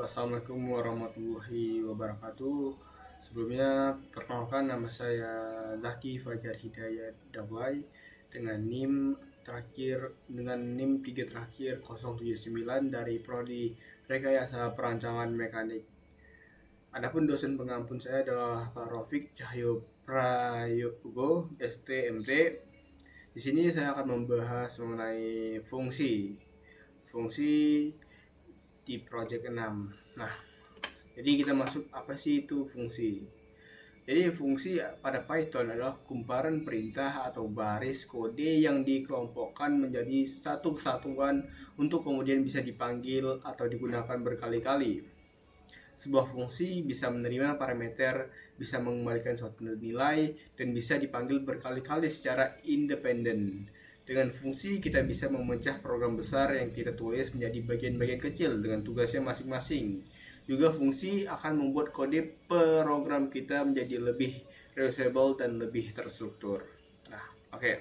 Assalamualaikum warahmatullahi wabarakatuh. Sebelumnya, perkenalkan nama saya Zaki Fajar Hidayat Dawai dengan NIM 3 terakhir 079 dari Prodi Rekayasa Perancangan Mekanik. Adapun dosen pengampun saya adalah Pak Rofik Cahyo Prayogo, STMT. Di sini saya akan membahas mengenai fungsi di project 6. Nah, jadi kita masuk apa sih itu fungsi. Jadi fungsi pada Python adalah kumparan perintah atau baris kode yang dikelompokkan menjadi satu kesatuan untuk kemudian bisa dipanggil atau digunakan berkali-kali. Sebuah fungsi bisa menerima parameter, bisa mengembalikan suatu nilai, dan bisa dipanggil berkali-kali secara independen. Dengan fungsi kita bisa memecah program besar yang kita tulis menjadi bagian-bagian kecil dengan tugasnya masing-masing. Juga fungsi akan membuat kode program kita menjadi lebih reusable dan lebih terstruktur. Nah, oke.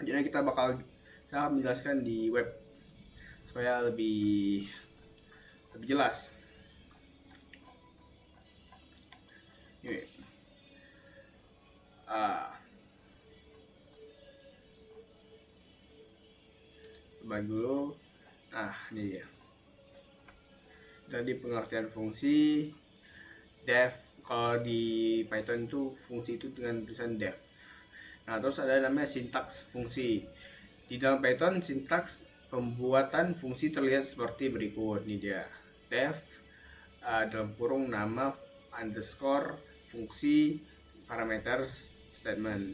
Jadi saya akan menjelaskan di web supaya lebih jelas. Ini. Coba dulu. Nah, ini dia. Jadi pengertian fungsi def, kalau di Python itu fungsi itu dengan tulisan def. Nah, terus ada namanya sintaks fungsi. Di dalam Python sintaks pembuatan fungsi terlihat seperti berikut. Ini dia. Def dalam kurung nama underscore fungsi parameters statement.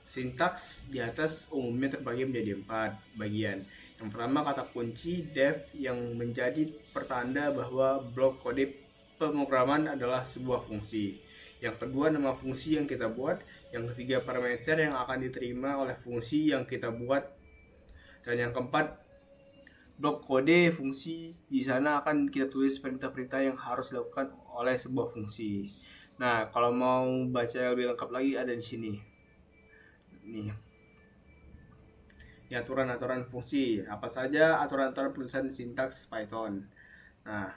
Sintaks di atas umumnya terbagi menjadi 4 bagian. Yang pertama kata kunci def yang menjadi pertanda bahwa blok kode pemrograman adalah sebuah fungsi. Yang kedua nama fungsi yang kita buat. Yang ketiga parameter yang akan diterima oleh fungsi yang kita buat. Dan yang keempat blok kode fungsi. Di sana akan kita tulis perintah-perintah yang harus dilakukan oleh sebuah fungsi. Nah, kalau mau baca lebih lengkap lagi ada di sini. Nih. Ini aturan-aturan fungsi. Apa saja aturan-aturan penulisan sintaks Python. Nah,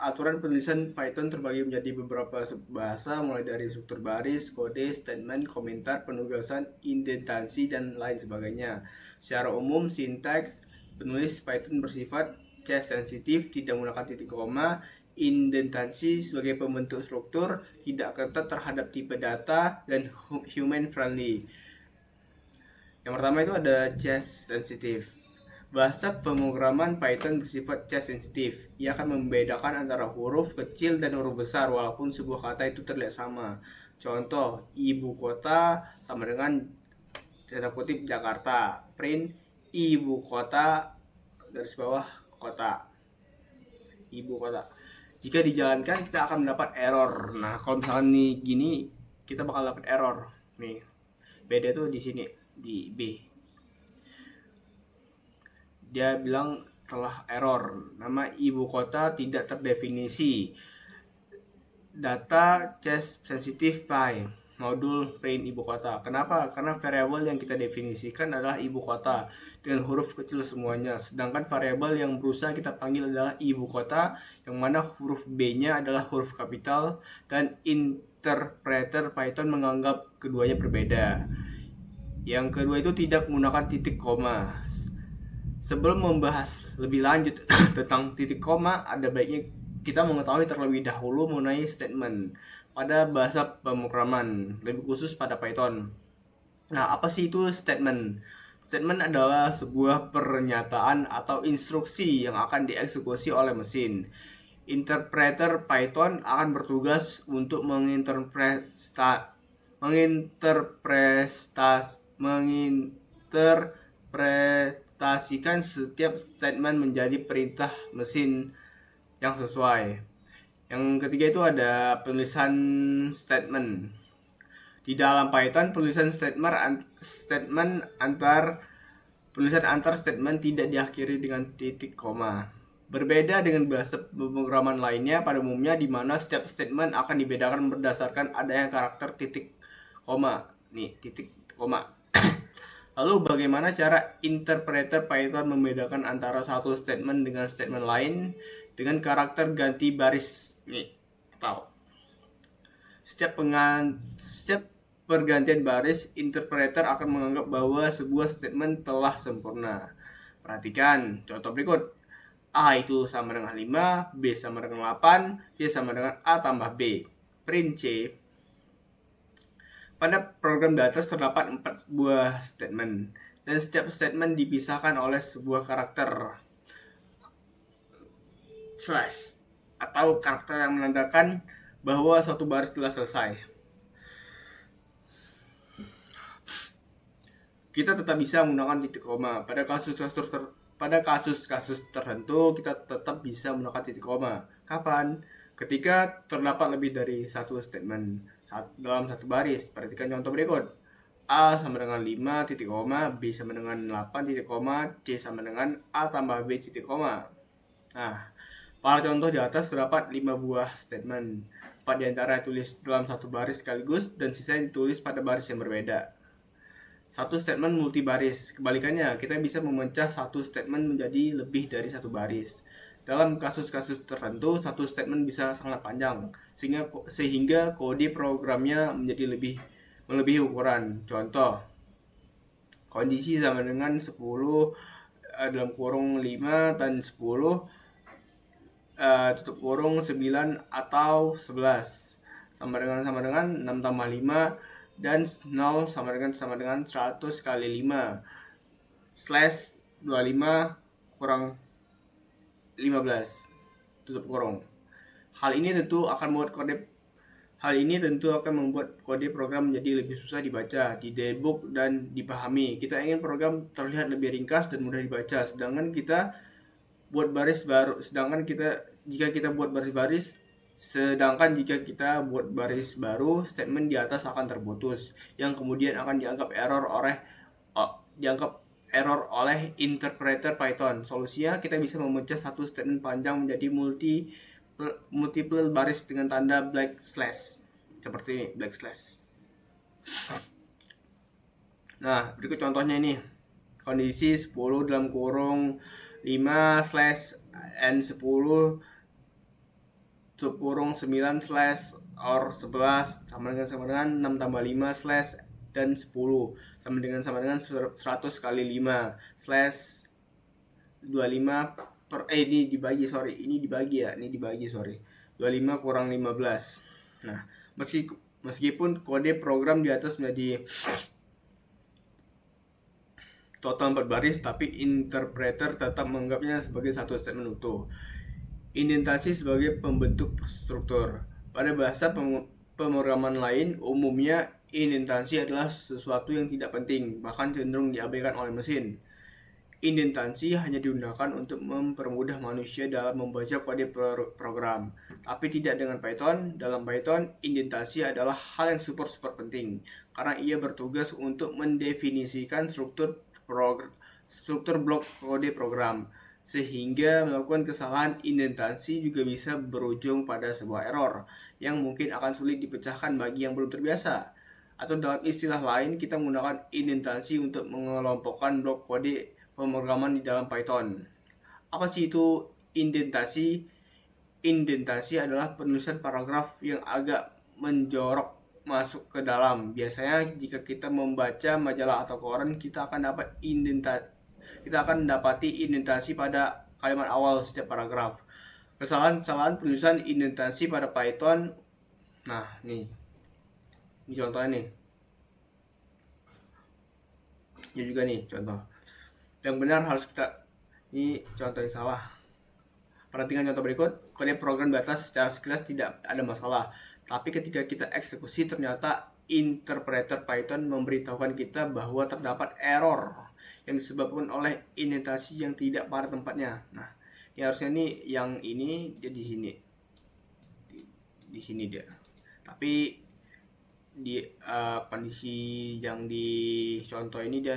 aturan penulisan Python terbagi menjadi beberapa bahasa mulai dari struktur baris, kode, statement, komentar, penugasan, indentansi, dan lain sebagainya. Secara umum, sintaks penulis Python bersifat case sensitif, tidak menggunakan titik koma. Indentansi sebagai pembentuk struktur, tidak ketat terhadap tipe data, dan human friendly. Yang pertama itu ada case sensitif. Bahasa pemrograman Python bersifat case sensitif. Ia akan membedakan antara huruf kecil dan huruf besar walaupun sebuah kata itu terlihat sama. Contoh, ibu kota sama dengan tanda kutip Jakarta. Print ibu kota garis bawah kota. Ibu kota. Jika dijalankan kita akan mendapat error. Nah, kalau misalkan nih gini, kita bakal dapat error. Nih. Beda tuh di sini di B. Dia bilang telah error. Nama ibu kota tidak terdefinisi. Data case sensitive by modul print ibu kota. Kenapa? Karena variabel yang kita definisikan adalah ibu kota dengan huruf kecil semuanya. Sedangkan variabel yang berusaha kita panggil adalah ibu kota, yang mana huruf B-nya adalah huruf kapital, dan interpreter Python menganggap keduanya berbeda. Yang kedua itu tidak menggunakan titik koma. Sebelum membahas lebih lanjut tentang titik koma, ada baiknya kita mengetahui terlebih dahulu mengenai statement pada bahasa pemrograman, lebih khusus pada Python. Nah, apa sih itu statement? Statement adalah sebuah pernyataan atau instruksi yang akan dieksekusi oleh mesin. Interpreter Python akan bertugas untuk menginterpretasikan setiap statement menjadi perintah mesin yang sesuai. Yang ketiga itu ada penulisan statement. Di dalam Python, penulisan antar statement tidak diakhiri dengan titik koma. Berbeda dengan bahasa pemrograman lainnya pada umumnya di mana setiap statement akan dibedakan berdasarkan adanya karakter titik koma. Nih, titik koma. Lalu bagaimana cara interpreter Python membedakan antara satu statement dengan statement lain dengan karakter ganti baris? Nih, tahu. Setiap pergantian baris, interpreter akan menganggap bahwa sebuah statement telah sempurna. Perhatikan contoh berikut. A itu sama dengan 5, B sama dengan 8, C sama dengan A tambah B. Print C. Pada program di atas terdapat 4 buah statement, dan setiap statement dipisahkan oleh sebuah karakter slash atau karakter yang menandakan bahwa suatu baris telah selesai. Kita tetap bisa menggunakan titik koma. Pada kasus-kasus tertentu, kita tetap bisa menggunakan titik koma. Kapan? Ketika terdapat lebih dari satu statement dalam satu baris. Perhatikan contoh berikut. A sama dengan 5 titik koma, B sama dengan 8 titik koma, C sama dengan A tambah B titik koma. Nah, pada contoh di atas terdapat 5 buah statement. 4 diantara ditulis dalam satu baris sekaligus dan sisa ditulis pada baris yang berbeda. Satu statement multibaris. Kebalikannya, kita bisa memecah satu statement menjadi lebih dari satu baris. Dalam kasus-kasus tertentu, satu statement bisa sangat panjang, sehingga kode programnya menjadi melebihi ukuran. Contoh, kondisi sama dengan 10 dalam kurung 5 dan 10 tutup kurung 9 atau 11 sama dengan 6 tambah 5 dan 0 sama dengan 100 kali 5 slash 25 kurang 15 tutup kurung. Hal ini tentu akan membuat kode program menjadi lebih susah dibaca, didebug dan dipahami. Kita ingin program terlihat lebih ringkas dan mudah dibaca, sedangkan jika kita buat baris baru, statement di atas akan terputus, yang kemudian akan dianggap error oleh interpreter Python. Solusinya, kita bisa memecah satu statement panjang menjadi multiple baris dengan tanda // seperti ini, //. Nah, berikut contohnya ini. Kondisi 10 dalam kurung 5 slash n10 tutup kurung 9 slash or 11 sama dengan 6 tambah 5 slash dan 10 sama dengan 100 kali 5 slash 25 per ini dibagi 25 kurang 15. Nah, meskipun kode program di atas menjadi total 4 baris, tapi interpreter tetap menganggapnya sebagai satu statement utuh. Indentasi sebagai pembentuk struktur. Pada bahasa pemrograman lain, umumnya indentasi adalah sesuatu yang tidak penting, bahkan cenderung diabaikan oleh mesin. Indentasi hanya digunakan untuk mempermudah manusia dalam membaca kode program, tapi tidak dengan Python. Dalam Python, indentasi adalah hal yang super penting, karena ia bertugas untuk mendefinisikan struktur blok kode program, sehingga melakukan kesalahan indentasi juga bisa berujung pada sebuah error yang mungkin akan sulit dipecahkan bagi yang belum terbiasa. Atau dalam istilah lain, kita menggunakan indentasi untuk mengelompokkan blok kode pemrograman di dalam Python. Apa sih itu indentasi? Indentasi adalah penulisan paragraf yang agak menjorok masuk ke dalam. Biasanya jika kita membaca majalah atau koran, kita akan mendapati indentasi pada kalimat awal setiap paragraf. Kesalahan penulisan indentasi pada Python. Nah, ini contohnya nih. Ini juga nih contoh. Yang benar harus ini contoh yang salah. Perhatikan contoh berikut. Kode program di atas secara sekilas tidak ada masalah, tapi ketika kita eksekusi, ternyata interpreter Python memberitahukan kita bahwa terdapat error yang disebabkan oleh indentasi yang tidak pada tempatnya. Nah, ini harusnya yang ini dia di sini. Di sini dia. Tapi di kondisi yang di contoh ini dia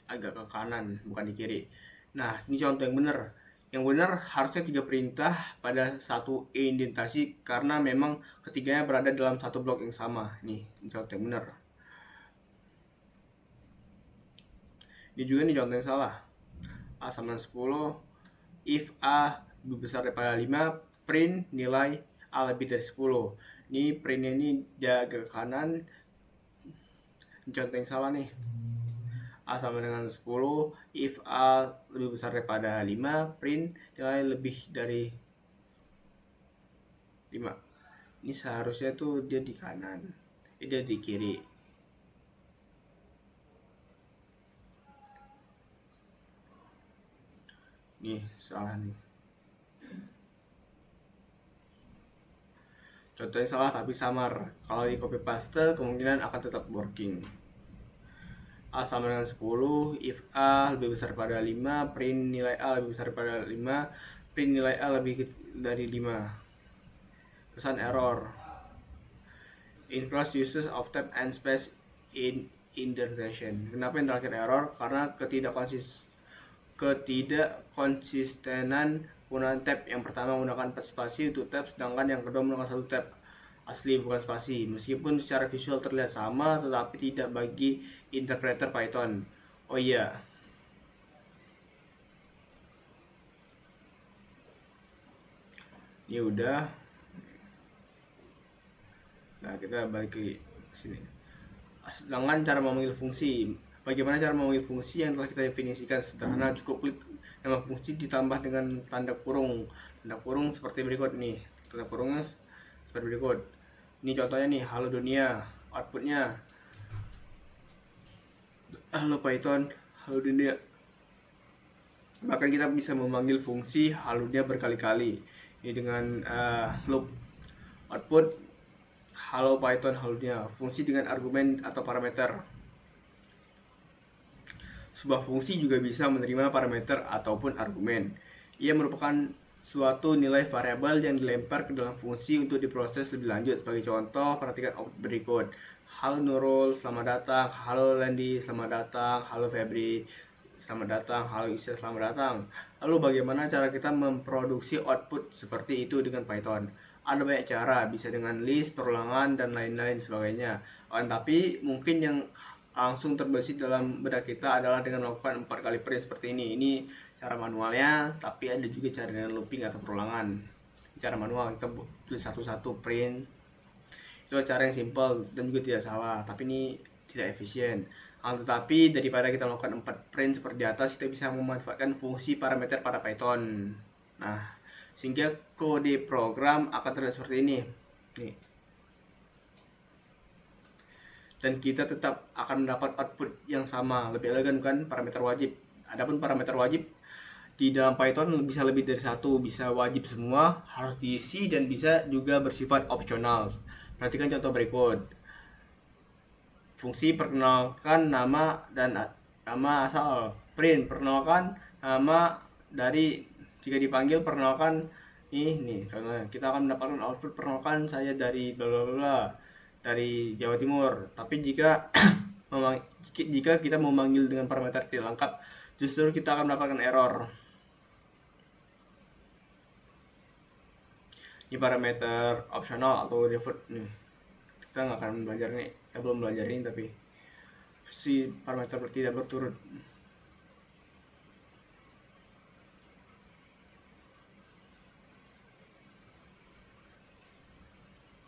agak ke kanan, bukan di kiri. Nah, ini contoh yang benar. Yang benar harusnya 3 perintah pada satu indentasi, karena memang ketiganya berada dalam satu blok yang sama. Ini contoh yang benar. Ini juga nih contoh yang salah. A sama dengan 10, if A lebih besar daripada 5, print nilai A lebih dari 10. Ini printnya ini dia ke kanan. Contoh yang salah nih. A sama dengan 10, if A lebih besar daripada 5, print nilai lebih dari 5. Ini seharusnya tuh dia di kanan, dia di kiri. Nih, salah nih. Contohnya salah tapi samar. Kalau di copy paste kemungkinan akan tetap working. A sama dengan 10, if A lebih besar daripada 5, print nilai A lebih besar daripada 5, print nilai A lebih dari 5. Pesan error. Includes uses of tab and space in indentation. Kenapa yang terakhir error? Karena ketidakkonsistenan penggunaan tab. Yang pertama menggunakan spasi untuk tab, sedangkan yang kedua menggunakan satu tab asli bukan spasi. Meskipun secara visual terlihat sama, tetapi tidak bagi interpreter Python. Oh iya, ini udah. Nah, kita balik ke sini. Sedangkan cara memanggil fungsi. Bagaimana cara memanggil fungsi yang telah kita definisikan sederhana, cukup klik nama fungsi ditambah dengan tanda kurung. Tanda kurung seperti berikut nih. Tanda kurungnya seperti berikut. Ini contohnya nih, halo dunia. Outputnya halo Python, halo dunia. Bahkan kita bisa memanggil fungsi halo dunia berkali-kali. Ini dengan loop output halo Python, halo dunia. Fungsi dengan argumen atau parameter. Sebuah fungsi juga bisa menerima parameter ataupun argumen. Ia merupakan suatu nilai variabel yang dilempar ke dalam fungsi untuk diproses lebih lanjut. Sebagai contoh, perhatikan output berikut. Halo Nurul, selamat datang. Halo Landy, selamat datang. Halo Febri, selamat datang. Halo Isya, selamat datang. Lalu bagaimana cara kita memproduksi output seperti itu dengan Python? Ada banyak cara, bisa dengan list, perulangan, dan lain-lain sebagainya. Tapi mungkin yang langsung terbesit dalam benak kita adalah dengan melakukan 4 kali print seperti ini. Ini cara manualnya, tapi ada juga cara dengan looping atau perulangan. Cara manual kita tulis satu-satu print. Itu cara yang simple dan juga tidak salah, tapi ini tidak efisien. Tetapi daripada kita melakukan 4 print seperti di atas, kita bisa memanfaatkan fungsi parameter pada Python. Nah, sehingga kode program akan terlihat seperti ini. Nih. Dan kita tetap akan mendapat output yang sama, lebih elegan kan, parameter wajib. Adapun parameter wajib di dalam Python bisa lebih dari satu, bisa wajib semua, harus diisi, dan bisa juga bersifat opsional. Perhatikan contoh berikut. Fungsi perkenalkan nama dan nama asal. Print perkenalkan nama dari, jika dipanggil perkenalkan ini contohnya, kita akan mendapatkan output perkenalkan saya dari bla bla bla, dari Jawa Timur. Tapi jika jika kita memanggil dengan parameter tidak lengkap, justru kita akan mendapatkan error. Ini parameter optional atau default nih. Kita nggak akan belajar nih, kita belum belajar ini, tapi si parameter tidak berturut.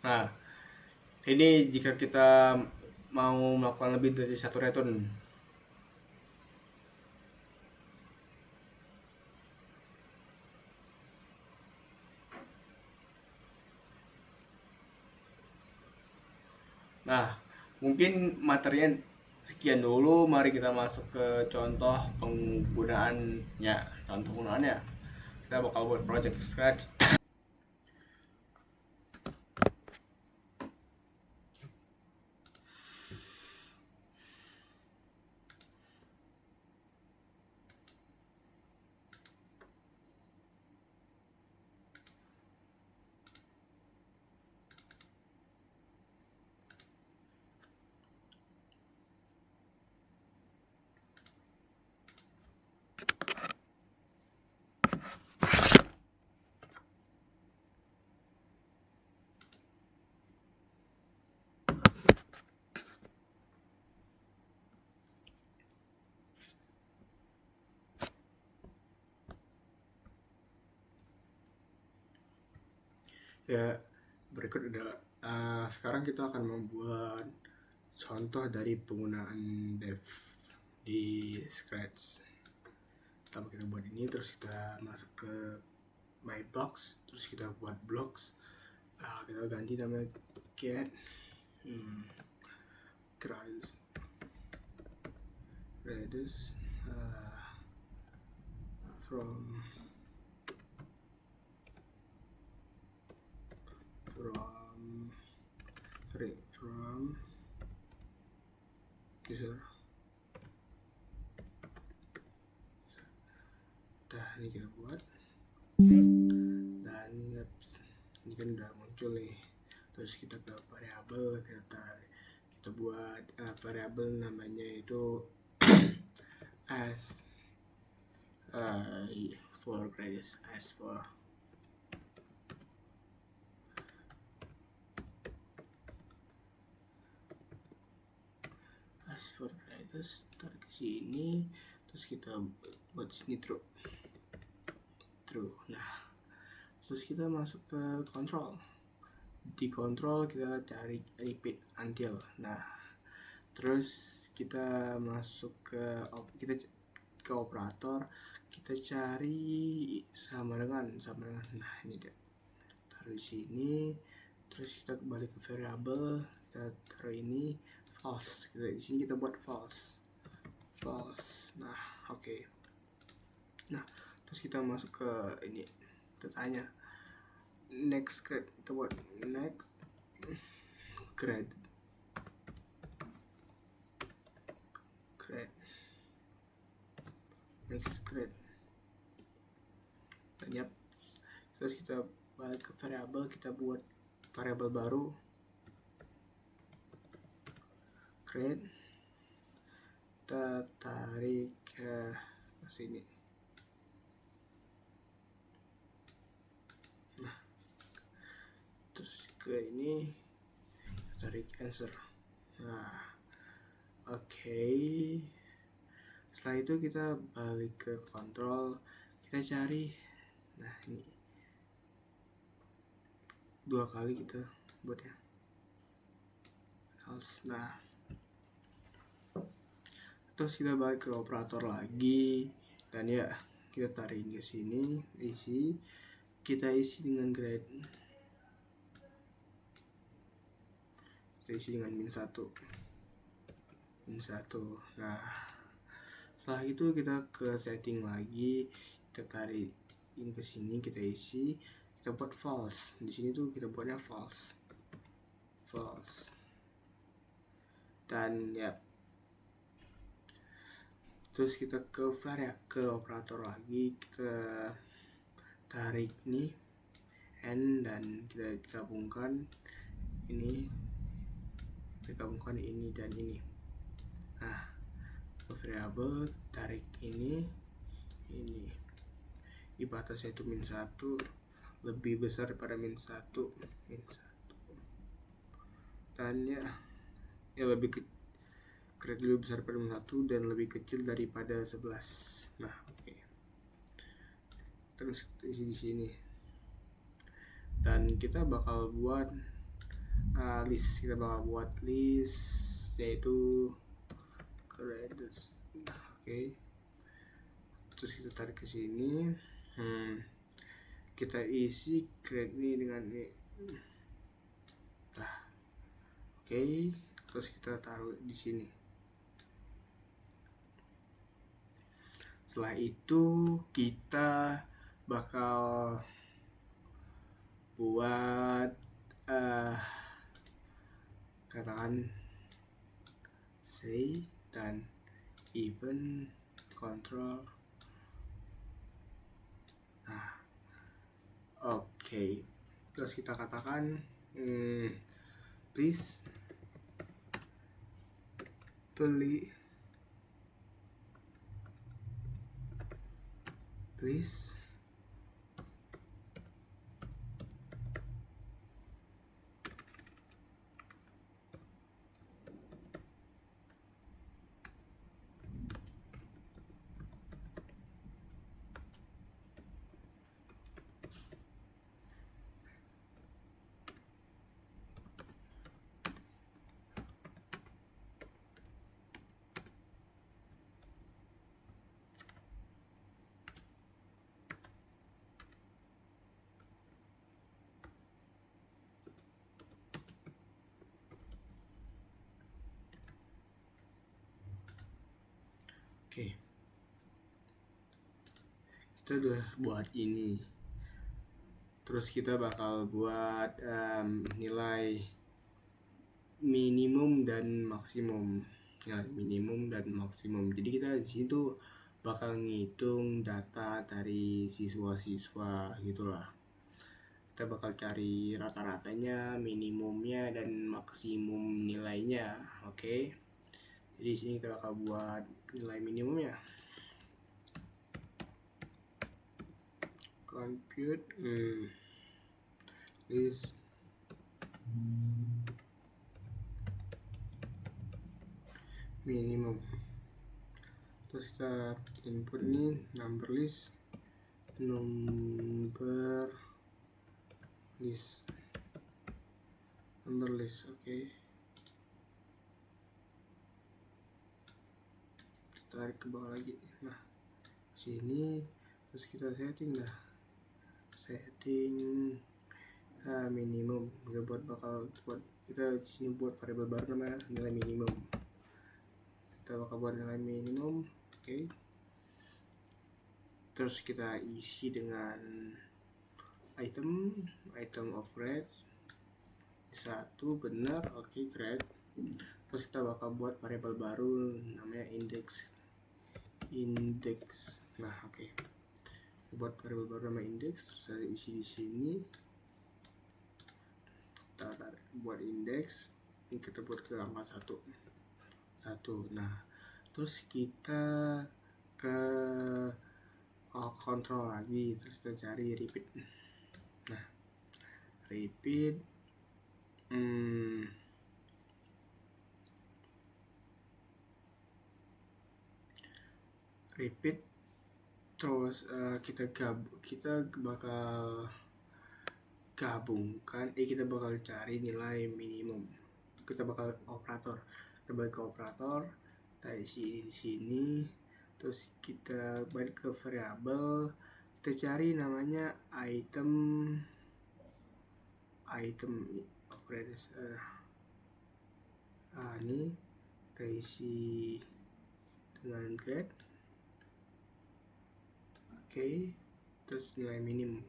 Nah, ini jika kita mau melakukan lebih dari satu return. Nah, mungkin materinya sekian dulu. Mari kita masuk ke contoh penggunaannya. Contoh penggunaannya, kita bakal buat project scratch. Ya, berikut sekarang kita akan membuat contoh dari penggunaan dev di Scratch. Pertama kita buat ini, terus kita masuk ke My Blocks, terus kita buat blocks. Kita ganti nama get radius from user. Ini kita buat, dan ini kan udah muncul nih. Terus kita ke variabel, kita buat variabel namanya itu as for radius, as for radius, tarik ke sini, terus kita buat sini true. Nah, terus kita masuk ke control. Di control kita cari repeat until. Nah, terus kita masuk ke operator, kita cari sama dengan. Nah, ini dia, taruh di sini. Terus kita kembali ke variable, kita taruh ini false. Di sini kita buat false. Nah, oke. Nah, terus kita masuk ke ini, tanya next grade, kita buat next grade dan terus kita balik ke variabel, kita buat variabel baru grade, kita tarik ke sini. Nah, terus ke ini tarik answer. Nah, oke. Setelah itu kita balik ke control, kita cari. Nah, ini 2 kali kita buat ya. Nah, terus kita balik ke operator lagi, dan ya kita tarik ke sini, kita isi dengan grade, kita isi dengan min 1. Nah, setelah itu kita ke setting lagi, kita tarik ini ke sini, kita isi, kita buat false. Di sini tuh kita buatnya false. Dan ya, terus kita ke operator lagi, kita tarik nih n, dan kita gabungkan ini, dan ini. Nah, ke variabel, tarik ini di batasnya itu min 1, lebih besar daripada min 1, dan ya lebih besar daripada min 1 dan lebih kecil daripada 11. Nah, oke. Terus isi di sini, dan kita bakal buat list. Yaitu grades. Oke. Terus kita tarik ke sini, kita isi grade ini dengan ini. Nah, oke. Terus kita taruh di sini. Setelah itu kita bakal buat katakan say dan even control. Nah, oke. Terus kita katakan please Oke, kita udah buat ini, terus kita bakal buat nilai minimum dan maksimum. Nilai minimum dan maksimum, jadi kita di situ bakal ngitung data dari siswa-siswa gitulah. Kita bakal cari rata-ratanya, minimumnya, dan maksimum nilainya. Oke, jadi di sini kita bakal buat nilai minimumnya. Compute list minimum, terus kita input nih number list oke. Kita tarik ke bawah lagi, nah sini, terus kita setting minimum. Kita di sini buat variabel baru namanya nilai minimum. Kita bakal buat nilai minimum. Oke, terus kita isi dengan item of grade 1 benar. Oke, grade. Terus kita bakal buat variabel baru namanya index. Nah, oke, buat variabel baru namanya index, terus saya isi di sini. Kita buat index ini, kita buat ke angka 1. Nah, terus kita ke kontrol lagi, terus kita cari repeat. Nah, repeat terus kita bakal gabungkan, kita bakal cari nilai minimum. Kita bakal operator, kita balik ke operator, kita isi di sini, terus kita balik ke variabel, kita cari namanya item of grade. Ini kita isi dengan grade. Oke, terus nilai minimum,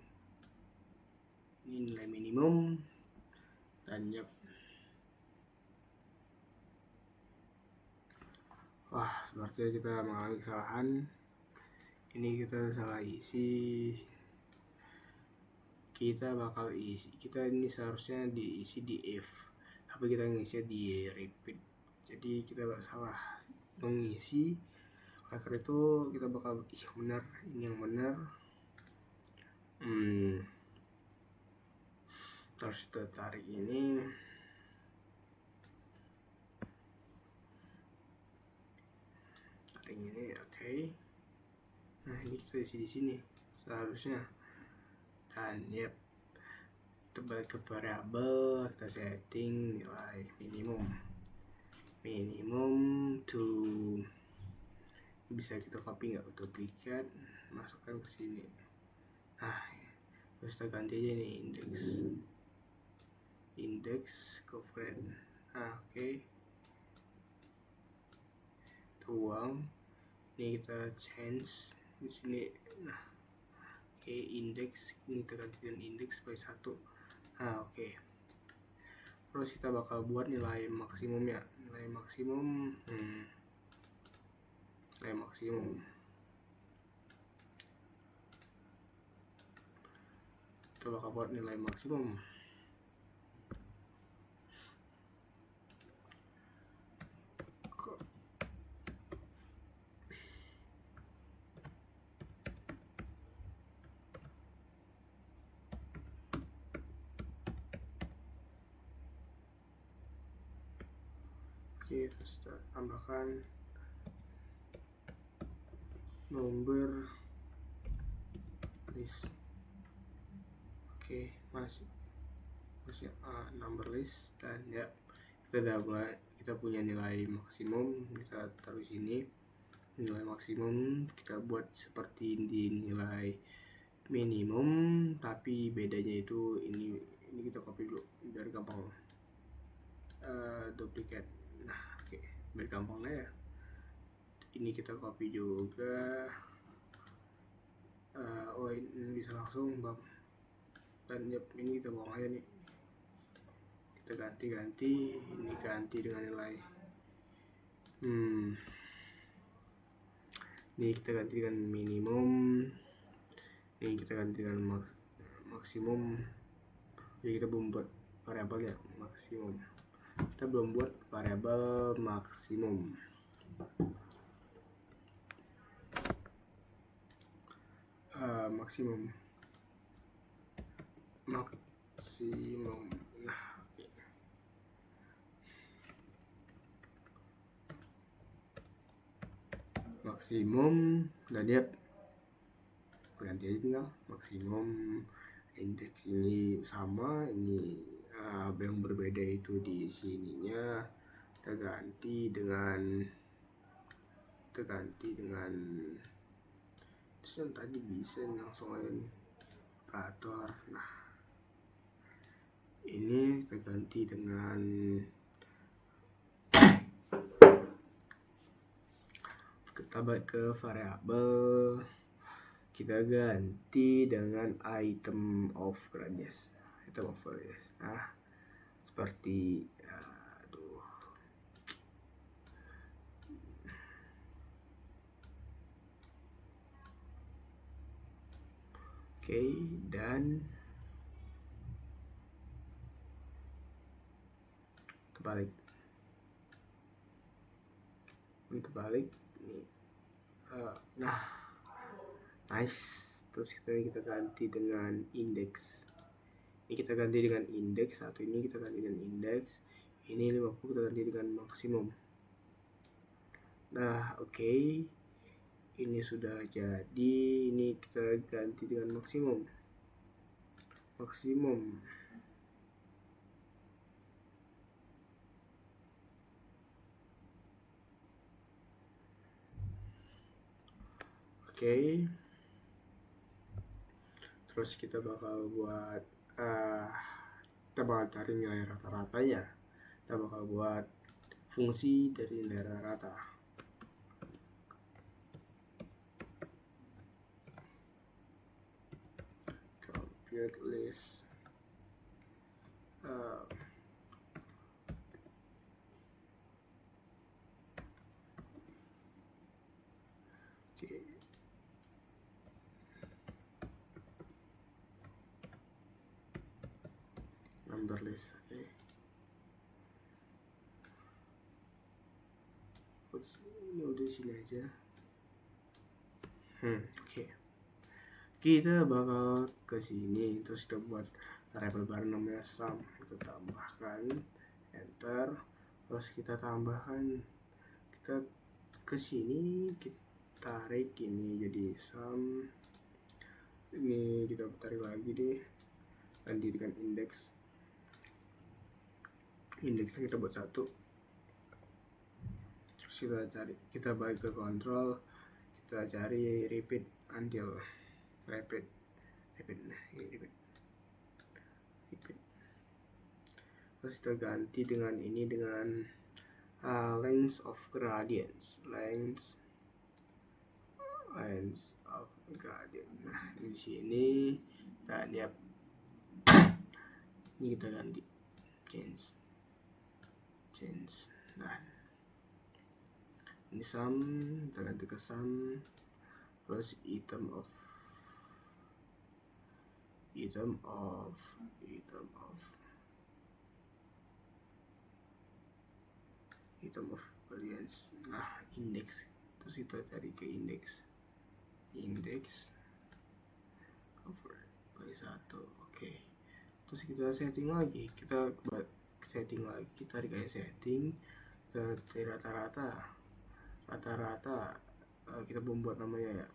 ini nilai minimum, dan yap. Wah, sepertinya kita mengalami kesalahan. Ini kita salah isi. Kita bakal isi, ini seharusnya diisi di if, tapi kita ngisi di repeat, jadi kita salah mengisi. Karena itu kita bakal isi yang benar, ini yang benar. Terus kita tarik ini, oke. Nah, ini kita isi di sini seharusnya, dan yep, kita balik ke variabel, kita setting nilai minimum to, bisa kita copy nggak, duplikat, masukkan ke sini. Nah, terus kita ganti aja nih index coverage. Nah, oke, tuang ini, kita change di sini. Nah, oke, index ini kita ganti dengan index by 1. Nah, oke, terus kita bakal buat nilai maksimumnya, nilai maksimum. Kita bakal buat nilai maksimum. Oke, terus kita tambahkan number list. Oke, masih number list, dan ya, kita punya nilai maksimum. Kita taruh sini nilai maksimum, kita buat seperti di nilai minimum, tapi bedanya itu ini kita copy dulu biar gampang, duplicate. Nah, oke, biar gampang lah ya. ini kita copy juga. Oh ini bisa langsung bang, dan ini kita buang aja nih, kita ganti ini, ganti dengan nilai ini kita ganti dengan minimum, ini kita ganti dengan maksimum. Jadi kita belum buat variabel ya maksimum, kita belum buat variabel maksimum. Maksimum. Nah, oke. Maksimum, udah dia ganti aja tinggal maksimum. Indeks ini sama, ini yang berbeda itu di sininya kita ganti dengan terus tadi bisa langsung aja nih operator. Nah ini kita ganti dengan kita balik ke variabel, kita ganti dengan item of gradients. Nah seperti oke, dan terbalik nih. Nah nice. Terus kita ganti dengan indeks. Ini kita ganti dengan indeks, satu ini kita ganti dengan indeks, ini 50 kita ganti dengan maksimum. Nah oke, ini sudah jadi, ini kita ganti dengan maksimum. Oke. Terus kita bakal buat kita bakal cari nilai rata-ratanya. Kita bakal buat fungsi dari nilai rata. Compute list. Number list, oke. Ini udah sini aja. Oke. Kita bakal ke sini, terus kita buat variabel baru namanya sum. Kita tambahkan, enter, terus kita tambahkan, kita ke sini, kita tarik ini jadi sum. Ini kita tarik lagi deh, ganti dengan indeks. Indeksnya kita buat 1. Terus kita balik ke control, kita cari repeat until repeat. Terus kita ganti dengan ini, dengan length of gradients. Nah di sini dan ya ini kita ganti change. Nah ini sum, kita ganti ke sum, terus item of variance. Nah indeks, terus kita cari ke indeks over by 1. Oke. Terus kita setting lagi, kita tarik kayak setting, kita cari rata-rata, kita membuat namanya ya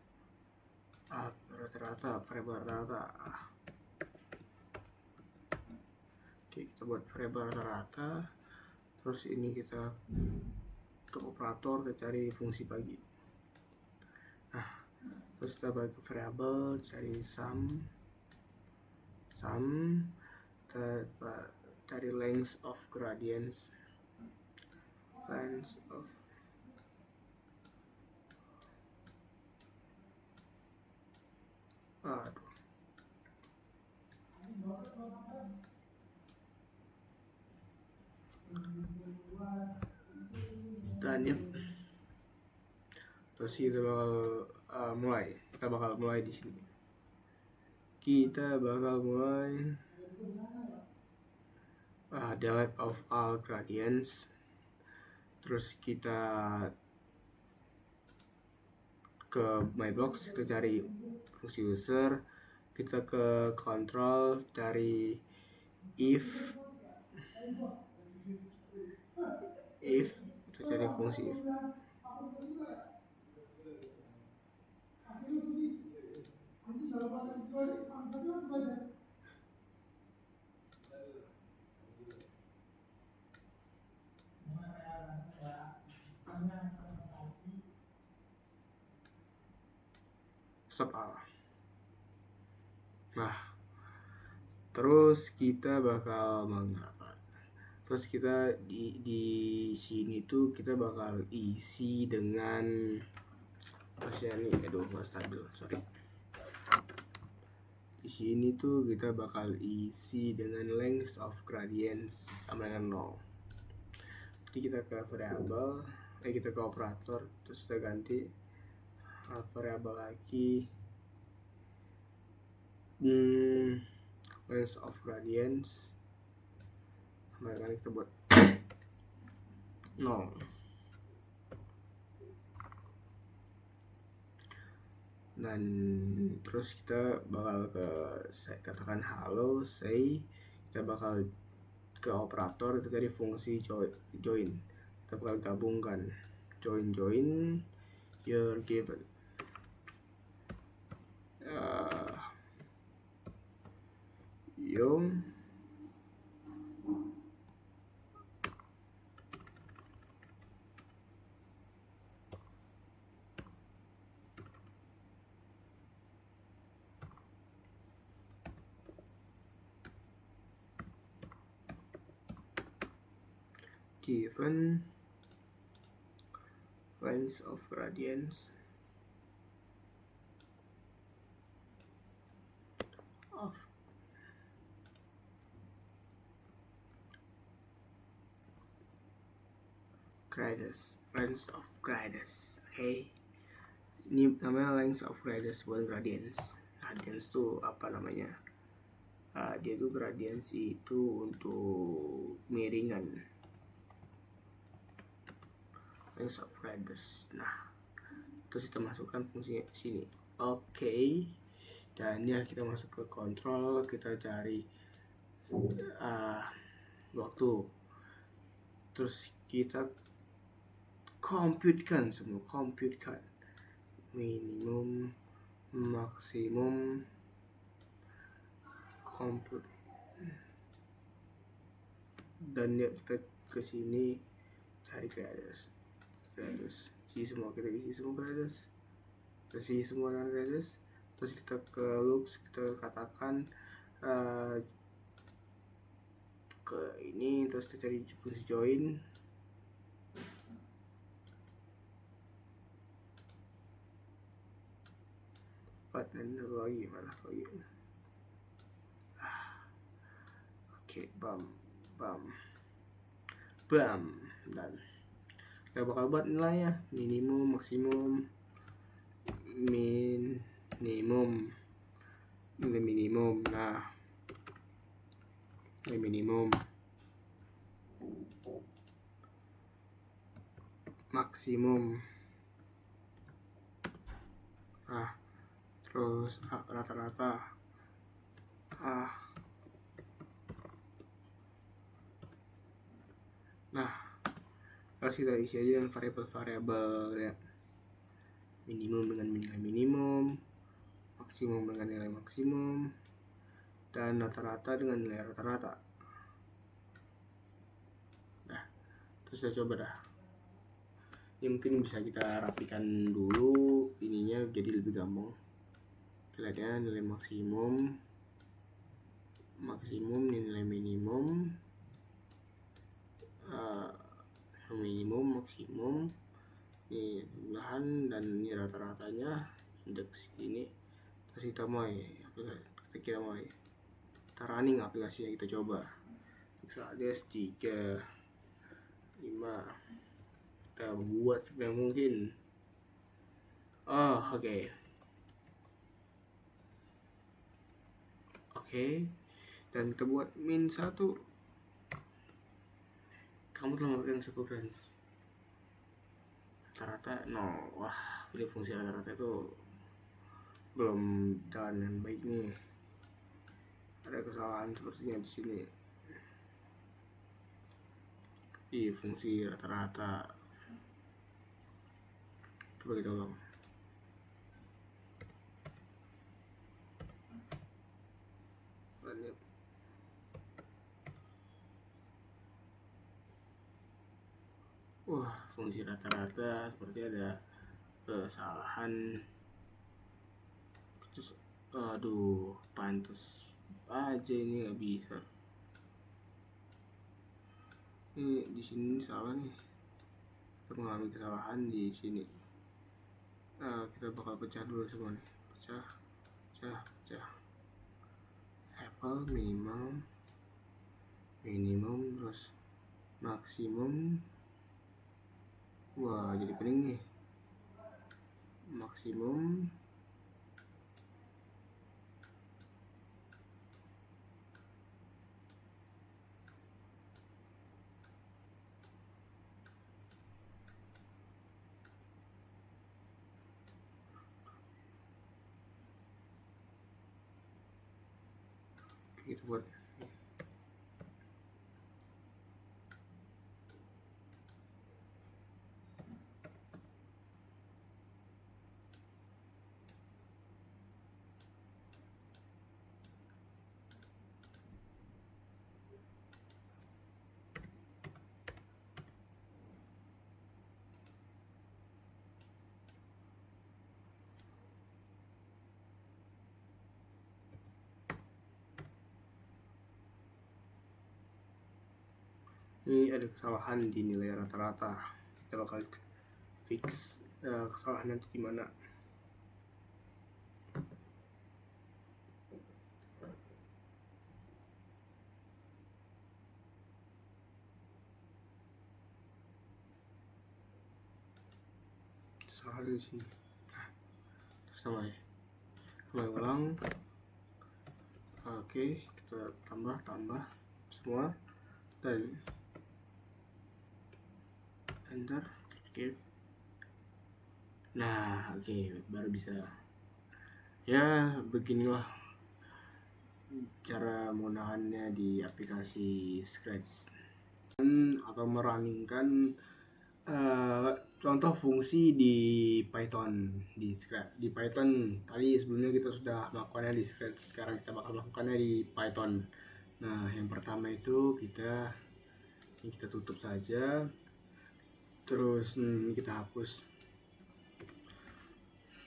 rata-rata, variabel rata. Oke, kita buat variabel rata-rata. Terus ini kita ke operator, kita cari fungsi bagi. Nah terus kita balik ke variabel, cari sum, kita cari length of gradients, Aduh. Dan ya, terus kita bakal mulai di sini. Kita bakal mulai delete of all gradients. Terus kita ke my blocks, kita cari fungsi user, kita ke control, cari if kita cari fungsi if. Stop all. Nah, terus kita bakal mengapa? Terus kita di sini tuh kita bakal isi dengan ini, nggak stabil, sorry. Di sini tuh kita bakal isi dengan length of gradients sama dengan 0. Jadi kita ke variabel, kita ke operator, terus kita ganti variabel lagi length of gradients sama dengan kita buat 0. Dan terus kita bakal katakan halo say, kita bakal ke operator, itu dari fungsi join, kita bakal gabungkan join your given yung given length of gradients of length of gradients. Oke. Ini namanya length of gradients, bukan gradients. Gradients tuh apa namanya? Dia tuh gradients itu untuk miringan. Length of gradients. Nah, terus kita masukkan fungsi sini. Oke. Dan ya, kita masuk ke control, kita cari waktu, terus kita computekan semua, minimum, maksimum, compute, dan ya kita ke sini cari gradients, isi semua, kita isi semua gradients, terus kita ke loops, kita katakan ke ini, terus kita cari fungsi join, dan lagi mana lagi. Oke, bam, dan kita bakal buat nilainya minimum, maksimum, nilai minimum. Nah, nilai minimum, maksimum, terus rata-rata, nah, terus kita isi aja dengan variabel ya, minimum dengan nilai minimum, maksimum dengan nilai maksimum, dan rata-rata dengan nilai rata-rata. Nah, terus saya coba dah. Ini mungkin bisa kita rapikan dulu ininya jadi lebih gampang. Kita nilai maksimum, nilai minimum, maksimum, ini jumlahan, dan ini rata-ratanya indeks ini. kita running aplikasinya, kita coba Pixelades 3 5 kita buat yang mungkin. Oke. Dan kita buat min 1. Kamu telah memberikan sequence rata-rata 0. Wah, ini fungsi rata-rata itu belum jalan dengan baik nih. Ada kesalahan sepertinya di sini di fungsi rata-rata. Coba kita ulang. Wah, fungsi rata-rata seperti ada kesalahan. Terus, aduh, pantas aja ini nggak bisa. Ini di sini salah nih. Kita mengalami kesalahan di sini. Kita bakal pecah dulu semua nih. Pecah. Apple minimum, terus maksimum. Wah, jadi pening nih. Maksimum. Kita buat ini ada kesalahan di nilai rata-rata. Kita bakal fix kesalahannya itu gimana. Salah di sini. Terus sama ya. Ulang. Oke, kita tambah semua dan enter. Nah, baru bisa. Ya, beginilah cara menggunakannya di aplikasi Scratch atau merunningkan contoh fungsi di Python di Scratch. Di Python tadi sebelumnya kita sudah melakukannya di Scratch, sekarang kita bakal melakukannya di Python. Nah, yang pertama itu kita tutup saja, terus kita hapus.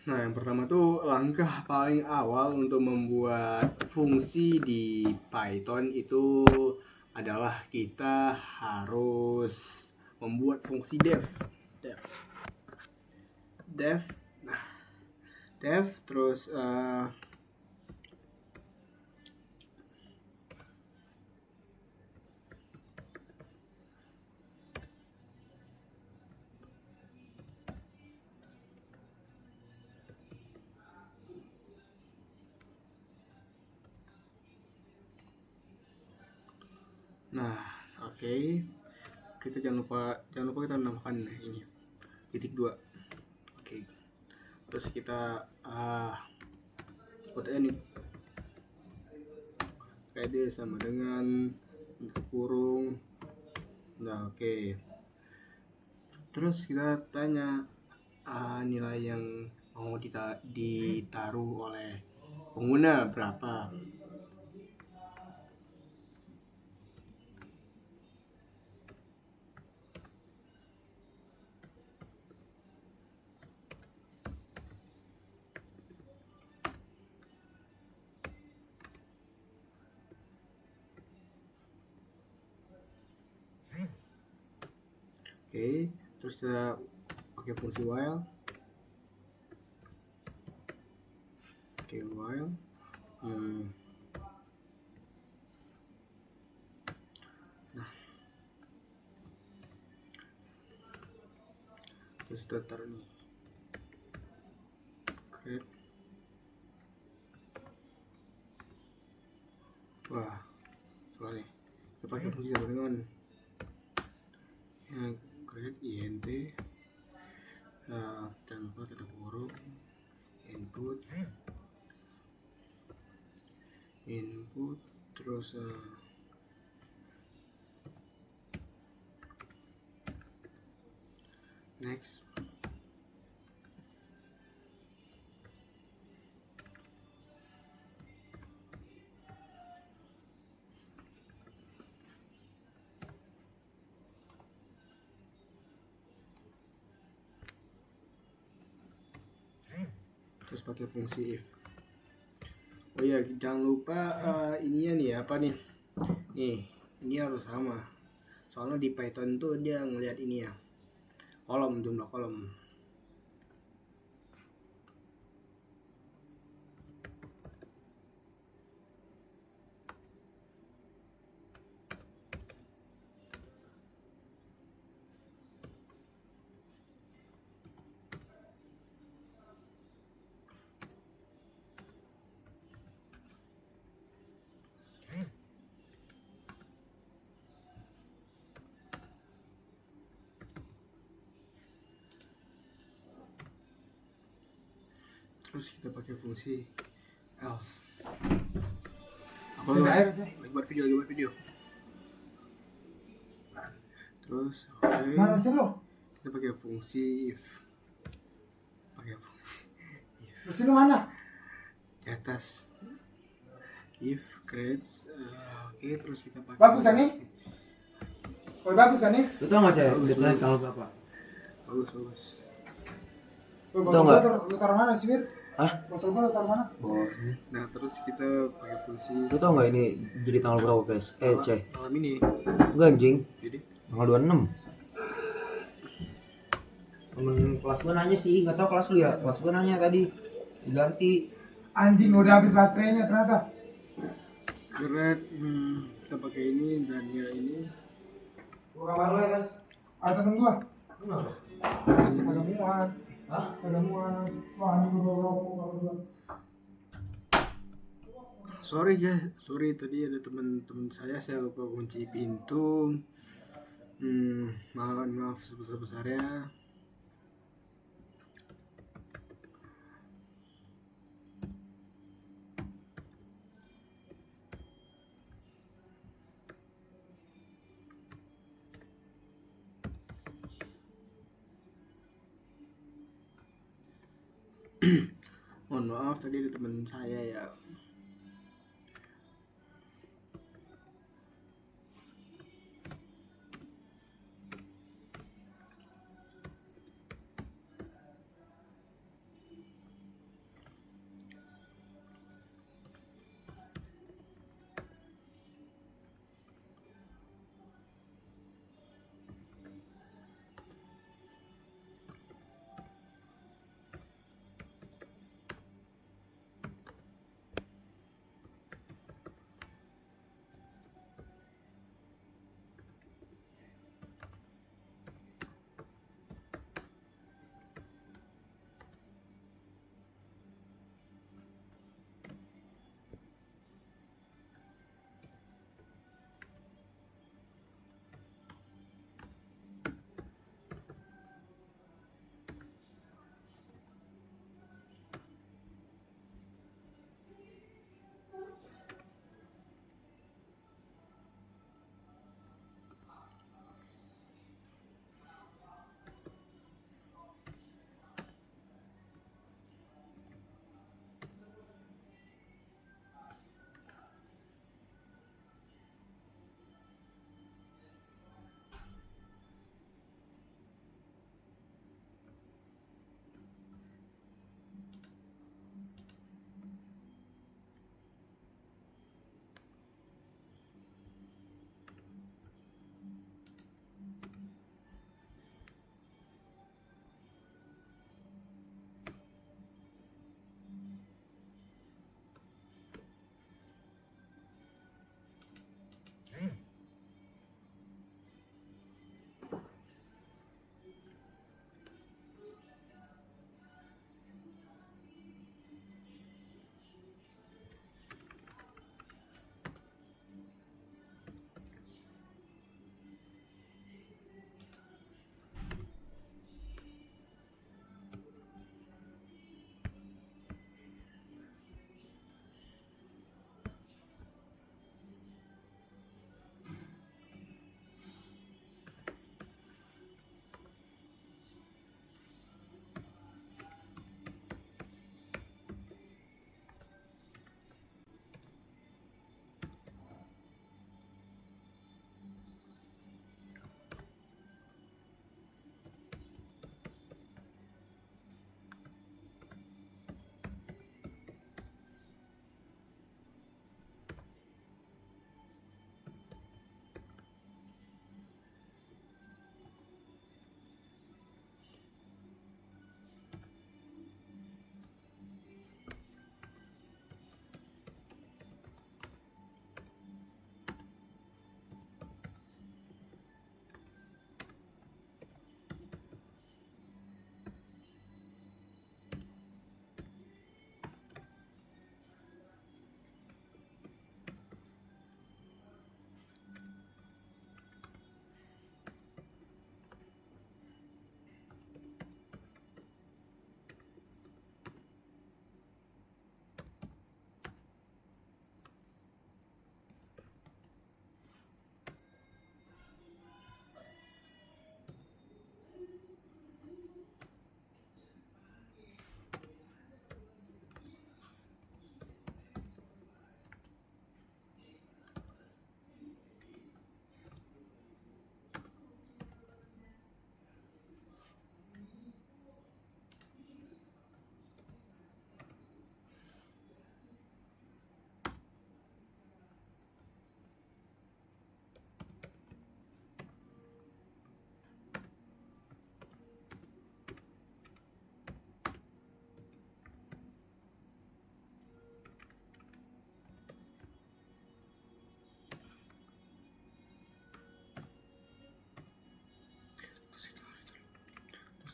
Nah, yang pertama tuh langkah paling awal untuk membuat fungsi di Python itu adalah kita harus membuat fungsi def. Nah, def terus kita jangan lupa kita nambahkan ini titik 2. Terus kita kode ini PD sama dengan kurung. Nah, terus kita tanya nilai yang mau ditaruh oleh pengguna berapa. Terus kita pakai fungsi while. scale while. Nah, terus kita taruh nih create. Wah, soalnya kita pakai fungsi sama dengan yang create int dan lupa tanda kurung input terus next. Terus pakai fungsi if. Oh ya, jangan lupa ininya nih apa nih? Nih, ini harus sama. Soalnya di Python tuh dia ngelihat ini ya. Kolom, jumlah kolom. Terus kita pakai fungsi else. Lagi buat video. Terus Mana sih lo? kita pakai fungsi if. Mesin lu mana? Di atas if creates. Oke, terus kita pakai. Bagus kan nih? Oh, bagus kan nih? Lu tau nggak cewek Bagus, deadline bagus. tanggal berapa? Bagus. Oh, Tau nggak? lu taruh mana sih, Bir? Hah? Botol gua lu taruh mana? Oh, Nah, terus kita pakai fungsi lu tau nggak ini jadi tanggal berapa guys? C. malam ini. Enggak anjing, Jadi tanggal 26. Temen kelas gua nanya sih, nggak tau kelas lu ya. Kelas gua nanya tadi diganti. Anjing udah habis baterainya ternyata. keren. Kita pakai ini dan ya ini. Gua kamar lu ya mas. Ada temen gua. Kenapa? Ada muat. Hah? Ada muat. Wah, ini gua bawa. Sorry tadi ada teman-teman saya lupa kunci pintu. Maaf sebesar-besarnya. Mohon maaf tadi ada teman saya ya.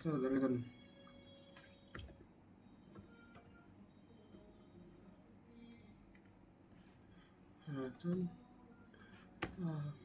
Dragon. Dragon. Ah.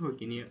Oh gini ya.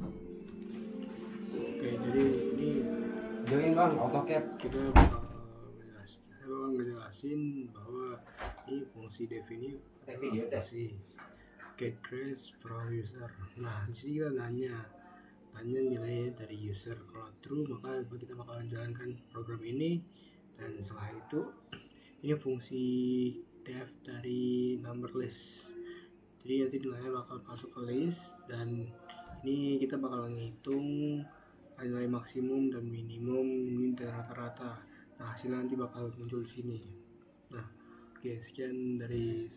Oke, jadi ini Join bang, AutoCAD. kita bakal saya bakal ngejelasin bahwa ini fungsi def ini Pakai video, Cek. fungsi get grace from user. Nah, di sini kita tanya nilai dari user. Kalau true maka kita bakalan jalankan program ini, dan setelah itu ini fungsi def dari number list. Jadi nanti nilainya bakal masuk ke list, dan ini kita bakal ngitung nilai maksimum dan minimum ini dan rata-rata. Nah, hasilnya nanti bakal muncul di sini. Nah, oke, sekian dari